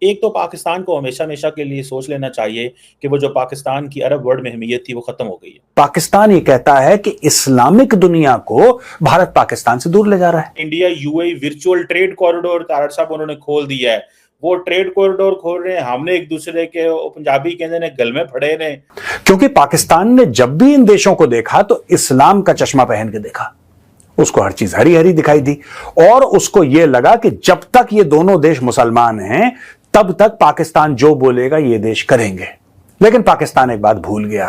एक तो पाकिस्तान को हमेशा हमेशा के लिए सोच लेना चाहिए कि वो जो पाकिस्तान की अरब वर्ल्ड में अहमियत थी वो खत्म हो गई है। पाकिस्तान ये कहता है कि इस्लामिक दुनिया को भारत पाकिस्तान से दूर ले जा रहा है। India UAE virtual trade corridor Tarar साहब उन्होंने खोल दिया है, वो ट्रेड कॉरिडोर खोल रहे हैं, हमने एक दूसरे के पंजाबी कहते हैं गल में फड़े ने। क्योंकि पाकिस्तान ने जब भी इन देशों को देखा तो इस्लाम का चश्मा पहन के देखा, उसको हर चीज हरी हरी दिखाई दी और उसको यह लगा कि जब तक ये दोनों देश मुसलमान हैं तब तक पाकिस्तान जो बोलेगा ये देश करेंगे। लेकिन पाकिस्तान एक बात भूल गया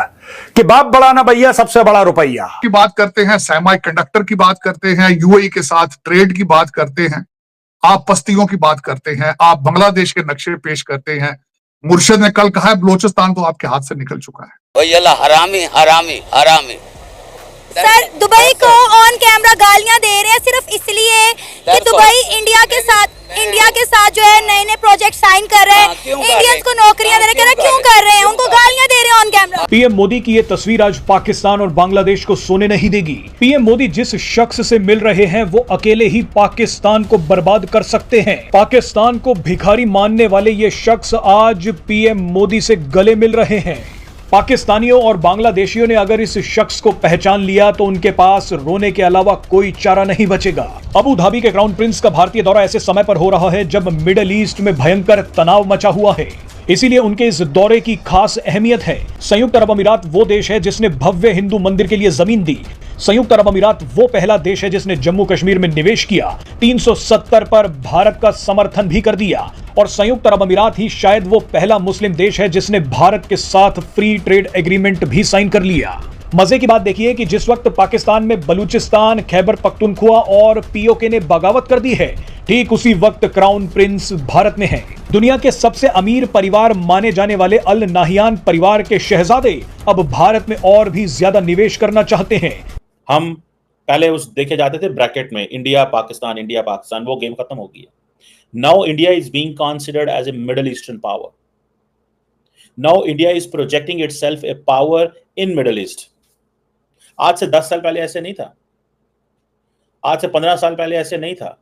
कि बाप बड़ा ना भैया, सबसे बड़ा रुपया की बात करते हैं, सेमी कंडक्टर की बात करते हैं, यूएई के साथ ट्रेड की बात करते हैं, आप पस्तियों की बात करते हैं, आप बांग्लादेश के नक्शे पेश करते हैं। मुर्शिद ने कल कहा है बलोचिस्तान तो आपके हाथ से निकल चुका है। हरामी हरामी हरामी। सर दुबई को ऑन कैमरा गालियां दे रहे हैं सिर्फ इसलिए कि दुबई इंडिया के साथ जो है नए नए प्रोजेक्ट साइन कर रहे हैं, इंडियंस को नौकरियां दे रहे हैं। क्यों कर रहे हैं? उनको गालियां दे रहे हैं ऑन कैमरा। पीएम मोदी की ये तस्वीर आज पाकिस्तान और बांग्लादेश को सोने नहीं देगी। पीएम मोदी जिस शख्स से मिल रहे हैं वो अकेले ही पाकिस्तान को बर्बाद कर सकते हैं। पाकिस्तान को भिखारी मानने वाले ये शख्स आज पीएम मोदी से गले मिल रहे हैं। पाकिस्तानियों और बांग्लादेशियों ने अगर इस शख्स को पहचान लिया तो उनके पास रोने के अलावा कोई चारा नहीं बचेगा। अबू धाबी के क्राउन प्रिंस का भारतीय दौरा ऐसे समय पर हो रहा है जब मिडिल ईस्ट में भयंकर तनाव मचा हुआ है, इसीलिए उनके इस दौरे की खास अहमियत है। संयुक्त अरब अमीरात वो देश है जिसने भव्य हिंदू मंदिर के लिए जमीन दी। संयुक्त अरब अमीरात वो पहला देश है जिसने जम्मू कश्मीर में निवेश किया, 370 पर भारत का समर्थन भी कर दिया। और संयुक्त अरब अमीरात ही शायद वो पहला मुस्लिम देश है जिसने भारत के साथ फ्री ट्रेड एग्रीमेंट भी साइन कर लिया। मजे की बात देखिए कि जिस वक्त पाकिस्तान में बलूचिस्तान, खैबर पख्तूनख्वा और पीओके ने बगावत कर दी है, ठीक उसी वक्त क्राउन प्रिंस भारत में है। दुनिया के सबसे अमीर परिवार माने जाने वाले अल नाहियान परिवार के शहजादे अब भारत में और भी ज्यादा निवेश करना चाहते हैं। हम पहले उस देखे जाते थे ब्रैकेट में इंडिया पाकिस्तान, वो गेम खत्म हो गई है। Now India is being considered as a Middle Eastern power. Now India is projecting itself a power in Middle East. आज से 10 साल पहले ऐसे नहीं था, आज से 15 साल पहले ऐसे नहीं था।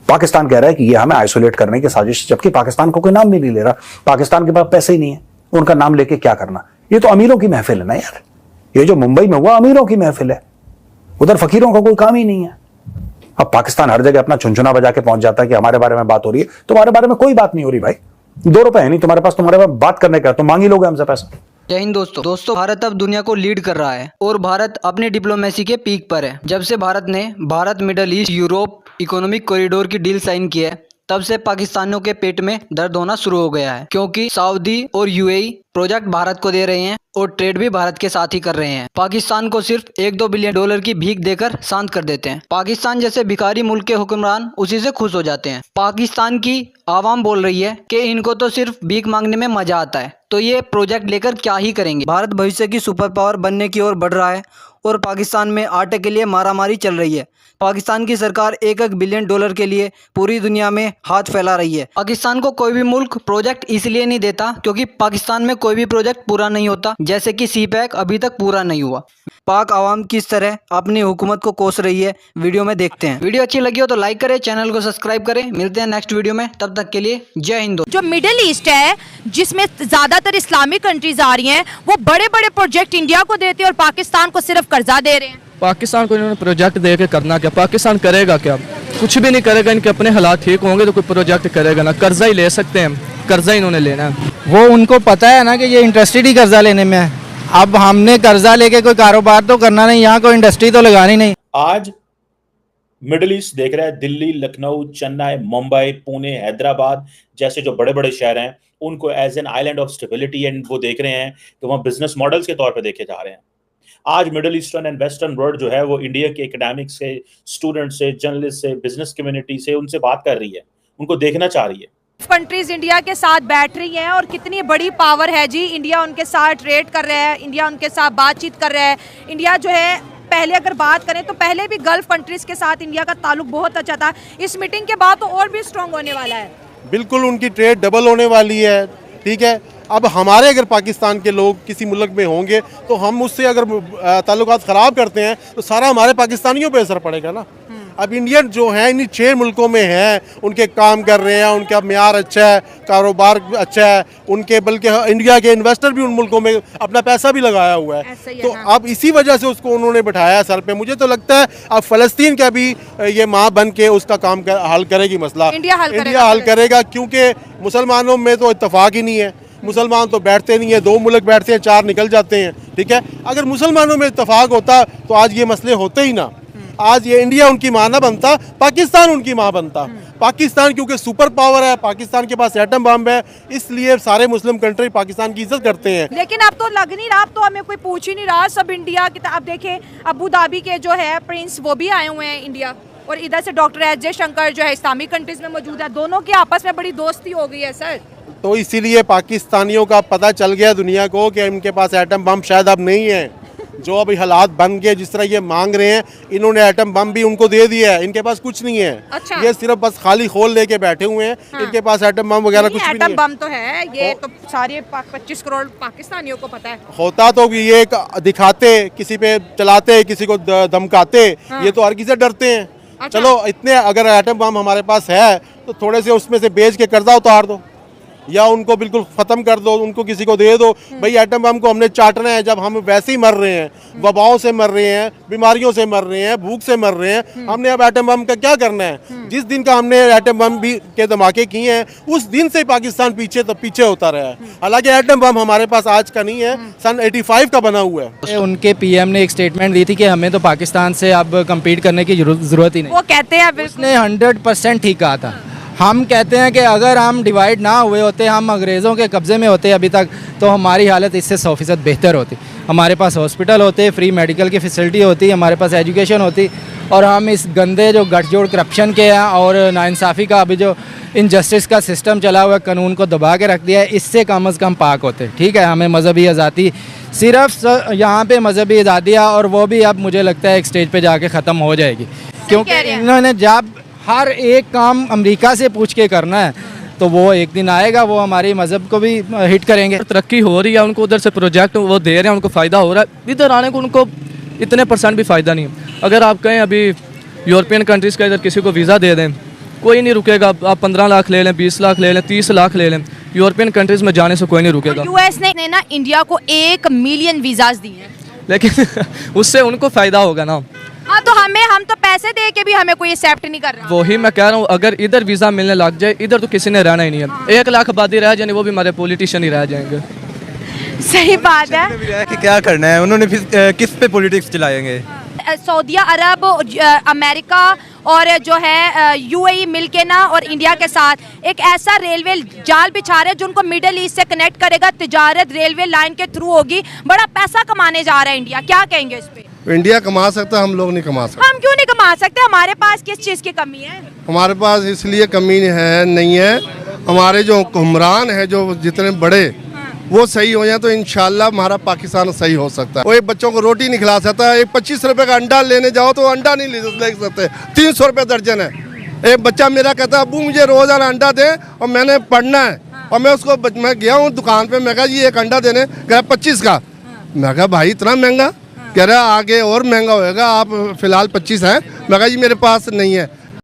पाकिस्तान कह रहा है कि ये हमें आइसोलेट करने की साजिश, जबकि पाकिस्तान को कोई नाम भी नहीं ले रहा। पाकिस्तान के पास पैसे ही नहीं है, उनका नाम लेके क्या करना। ये तो अमीरों की महफिल है ना यार, ये जो मुंबई में हुआ अमीरों की महफिल है, उधर फकीरों का कोई काम ही नहीं है। अब पाकिस्तान हर जगह अपना चुनचुना बजा के पहुंच जाता है कि हमारे बारे में बात हो रही है। तुम्हारे बारे में कोई बात नहीं हो रही भाई, 2 रुपए है नहीं तुम्हारे पास, तुम्हारे पास बात करने का, तुम मांग ही लोगे हमसे पैसा। जय हिंद दोस्तों, भारत अब दुनिया को लीड कर रहा है और भारत अपनी डिप्लोमेसी के पीक पर है। जब से भारत ने middle east Europe economic corridor की डील साइन की है, तब से पाकिस्तानियों के पेट में दर्द होना शुरू हो गया है, क्योंकि सऊदी और यूएई प्रोजेक्ट भारत को दे रहे हैं और ट्रेड भी भारत के साथ ही कर रहे हैं। पाकिस्तान को सिर्फ $1-2 बिलियन की भीख देकर शांत कर देते हैं। पाकिस्तान जैसे भिखारी मुल्क के हुक्मरान उसी से खुश हो जाते हैं। पाकिस्तान की आवाम बोल रही है कि इनको तो सिर्फ भीख मांगने में मजा आता है, तो ये प्रोजेक्ट लेकर क्या ही करेंगे। भारत भविष्य की सुपर पावर बनने की ओर बढ़ रहा है और पाकिस्तान में आटे के लिए मारामारी चल रही है। पाकिस्तान की सरकार $1 बिलियन के लिए पूरी दुनिया में हाथ फैला रही है। पाकिस्तान को कोई भी मुल्क प्रोजेक्ट इसलिए नहीं देता क्योंकि पाकिस्तान में कोई भी प्रोजेक्ट पूरा नहीं होता, जैसे कि CPEC अभी तक पूरा नहीं हुआ। पाक आवाम किस तरह अपनी हुकूमत को कोस रही है, वीडियो में देखते हैं। वीडियो अच्छी लगी हो तो लाइक करें, चैनल को सब्सक्राइब करें। मिलते हैं नेक्स्ट वीडियो में, तब तक के लिए जय हिंद। जो मिडिल ईस्ट है जिसमें ज्यादातर इस्लामिक कंट्रीज आ रही हैं, वो बड़े बड़े प्रोजेक्ट इंडिया को देते हैं और पाकिस्तान को सिर्फ कर्जा दे रहे हैं। पाकिस्तान को इन्होंने प्रोजेक्ट दे के करना क्या? पाकिस्तान करेगा क्या? कुछ भी नहीं करेगा। इनके अपने हालात ठीक होंगे तो कोई प्रोजेक्ट करेगा ना। कर्जा ही ले सकते हैं, कर्जा इन्होंने लेना है। वो उनको पता है ना कि ये इंटरेस्टेड ही कर्जा लेने में है। अब हमने कर्जा लेके कोई कारोबार तो करना नहीं, यहाँ कोई इंडस्ट्री तो लगानी नहीं। आज मिडिल ईस्ट देख रहा है, दिल्ली, लखनऊ, चेन्नई, मुंबई, पुणे, हैदराबाद जैसे जो बड़े बड़े शहर हैं, उनको as an island of stability and वो देख रहे हैं कि वहाँ बिजनेस मॉडल्स के तौर पे देखे जा रहे हैं। आज middle eastern and western world जो है वो इंडिया के एकेडमिक्स से, स्टूडेंट से, जर्नलिस्ट से, बिजनेस कम्युनिटी से उनसे बात कर रही है, उनको देखना चाह रही है। कंट्रीज इंडिया के साथ बैठ रही हैं और कितनी बड़ी पावर है जी। इंडिया उनके साथ ट्रेड कर रहा है, इंडिया उनके साथ बातचीत कर रहा है। इंडिया जो है, पहले अगर बात करें तो पहले भी गल्फ कंट्रीज के साथ इंडिया का ताल्लुक बहुत अच्छा था। इस मीटिंग के बाद तो और भी स्ट्रॉन्ग होने वाला है। बिल्कुल उनकी ट्रेड डबल होने वाली है। ठीक है, अब हमारे अगर पाकिस्तान के लोग किसी मुल्क में होंगे तो हम उससे अगर ताल्लुकात ख़राब करते हैं तो सारा हमारे पाकिस्तानियों पे असर पड़ेगा ना। अब इंडियन जो हैं इन 6 मुल्कों में हैं, उनके काम कर रहे हैं, उनका म्यार अच्छा है, कारोबार अच्छा है, उनके बल्कि इंडिया के इन्वेस्टर भी उन मुल्कों में अपना पैसा भी लगाया हुआ है। तो अब इसी वजह से उसको उन्होंने बैठाया सर पे। मुझे तो लगता है अब फ़लस्तीन का भी ये माँ बन के उसका काम हल करेगी मसला, इंडिया हल करेगा, क्योंकि मुसलमानों में तो इत्तेफाक ही नहीं है। मुसलमान तो बैठते नहीं है, 2 मुल्क बैठते हैं, 4 निकल जाते हैं, ठीक है। अगर मुसलमानों में इत्तेफाक होता तो आज ये मसले होते ही ना। आज ये इंडिया उनकी माँ ना बनता, पाकिस्तान उनकी माँ बनता। पाकिस्तान क्योंकि सुपर पावर है, पाकिस्तान के पास एटम बम है, इसलिए सारे मुस्लिम कंट्री पाकिस्तान की इज्जत करते हैं। लेकिन अब तो लग नहीं रहा, अब तो हमें कोई पूछ ही नहीं रहा, सब इंडिया की। अब देखें अबू धाबी के जो है प्रिंस वो भी आए हुए हैं इंडिया, और इधर से डॉक्टर एस जयशंकर जो है इस्लामिक कंट्रीज में मौजूद है। दोनों की आपस में बड़ी दोस्ती हो गई है सर। तो इसीलिए पाकिस्तानियों का पता चल गया दुनिया को कि इनके पास एटम बम शायद अब नहीं है। जो अभी हालात बन गए, जिस तरह ये मांग रहे हैं, इन्होंने एटम बम भी उनको दे दिया है। इनके पास कुछ नहीं है। अच्छा। ये सिर्फ बस खाली खोल लेके बैठे हुए हैं। हाँ। इनके पास एटम बम वगैरह कुछ भी नहीं है। एटम बम तो है, ये तो सारे 25 करोड़ पाकिस्तानियों को पता है। होता तो ये दिखाते, किसी पे चलाते, किसी को धमकाते। हाँ। ये तो हर किसी से डरते हैं। अच्छा। चलो इतने अगर एटम बम हमारे पास है तो थोड़े से उसमें से बेच के कर्जा उतार दो, या उनको बिल्कुल ख़त्म कर दो, उनको किसी को दे दो। भाई एटम बम को हमने चाटना है, जब हम वैसे ही मर रहे हैं, वबाओं से मर रहे हैं, बीमारियों से मर रहे हैं, भूख से मर रहे हैं, हमने अब एटम बम का क्या करना है। जिस दिन का हमने एटम बम भी के धमाके किए हैं, उस दिन से पाकिस्तान पीछे होता रहा है। हालांकि एटम बम हमारे पास आज का नहीं है, सन 85 का बना हुआ है। उनके पीएम ने एक स्टेटमेंट दी थी कि हमें तो पाकिस्तान से अब कम्पीट करने की जरूरत ही नहीं। वो कहते हैं, उसने 100% ठीक कहा था। हम कहते हैं कि अगर हम डिवाइड ना हुए होते, हम अंग्रेज़ों के कब्ज़े में होते अभी तक, तो हमारी हालत इससे 100% बेहतर होती। हमारे पास हॉस्पिटल होते, फ्री मेडिकल की फैसिलिटी होती, हमारे पास एजुकेशन होती, और हम इस गंदे जो गठजोड़ करप्शन के हैं और नाइंसाफ़ी का अभी जो इनजस्टिस का सिस्टम चला हुआ है, कानून को दबा के रख दिया है, इससे कम अज़ कम पाक होते। ठीक है, हमें मजहबी आज़ादी सिर्फ यहाँ पे मजहबी आज़ादियाँ, और वो भी अब मुझे लगता है एक स्टेज पे जाके ख़त्म हो जाएगी, क्योंकि इन्होंने जब हर एक काम अमेरिका से पूछ के करना है, तो वो एक दिन आएगा, वो हमारे मज़हब को भी हिट करेंगे। तरक्की हो रही है, उनको उधर से प्रोजेक्ट वो दे रहे हैं, उनको फ़ायदा हो रहा है, इधर आने को उनको इतने % भी फ़ायदा नहीं है। अगर आप कहें अभी यूरोपियन कंट्रीज़ का इधर किसी को वीज़ा दे दें, कोई नहीं रुकेगा। आप 15 लाख ले लें, 20 लाख ले लें, 30 लाख ले लें, यूरोपियन कंट्रीज़ में जाने से कोई नहीं रुकेगा। यूएस ने ना इंडिया को 1 मिलियन वीज़ाज दिए हैं, लेकिन उससे उनको फ़ायदा होगा ना। हाँ, तो हम तो पैसे दे के भी हमें कोई एक्सेप्ट नहीं कर रहा। वही मैं कह रहा हूँ, अगर इधर वीज़ा मिलने लग जाए, इधर तो किसी ने रहना ही नहीं है। हाँ। 1 लाख आबादी रह जाए, वो भी हमारे पॉलिटिशियन ही रह जाएंगे। सही बात है कि क्या करना है उन्होंने, फिर किस पे पॉलिटिक्स चलाएंगे। सऊदी अरब, अमेरिका और जो है यूएई मिलके ना और इंडिया के साथ एक ऐसा रेलवे जाल बिछा रहे हैं जो उनको मिडिल ईस्ट से कनेक्ट करेगा। तिजारत रेलवे लाइन के थ्रू होगी, बड़ा पैसा कमाने जा रहा है इंडिया। क्या कहेंगे इस पे? इंडिया कमा सकता है, हम लोग नहीं कमा सकते। हम क्यों नहीं कमा सकते? हमारे पास किस चीज़ की कमी है? हमारे पास इसलिए कमी है नहीं है, हमारे जो हुक्मरान है, जो जितने बड़े वो सही हो जाए तो इंशाल्लाह हमारा पाकिस्तान सही हो सकता है। वो एक बच्चों को रोटी नहीं खिला सकता, एक 25 रुपए का अंडा लेने जाओ तो अंडा नहीं ले सकते, 300 रुपए दर्जन है। एक बच्चा मेरा कहता है अबू मुझे रोजाना अंडा दे और मैंने पढ़ना है, और मैं गया हूँ दुकान पे, मैं कहा जी एक अंडा देने, कह 25 का। मैं कहा भाई इतना महंगा? कह रहा आगे और महंगा होएगा, आप फिलहाल 25 है। मैं कहा जी मेरे पास नहीं है।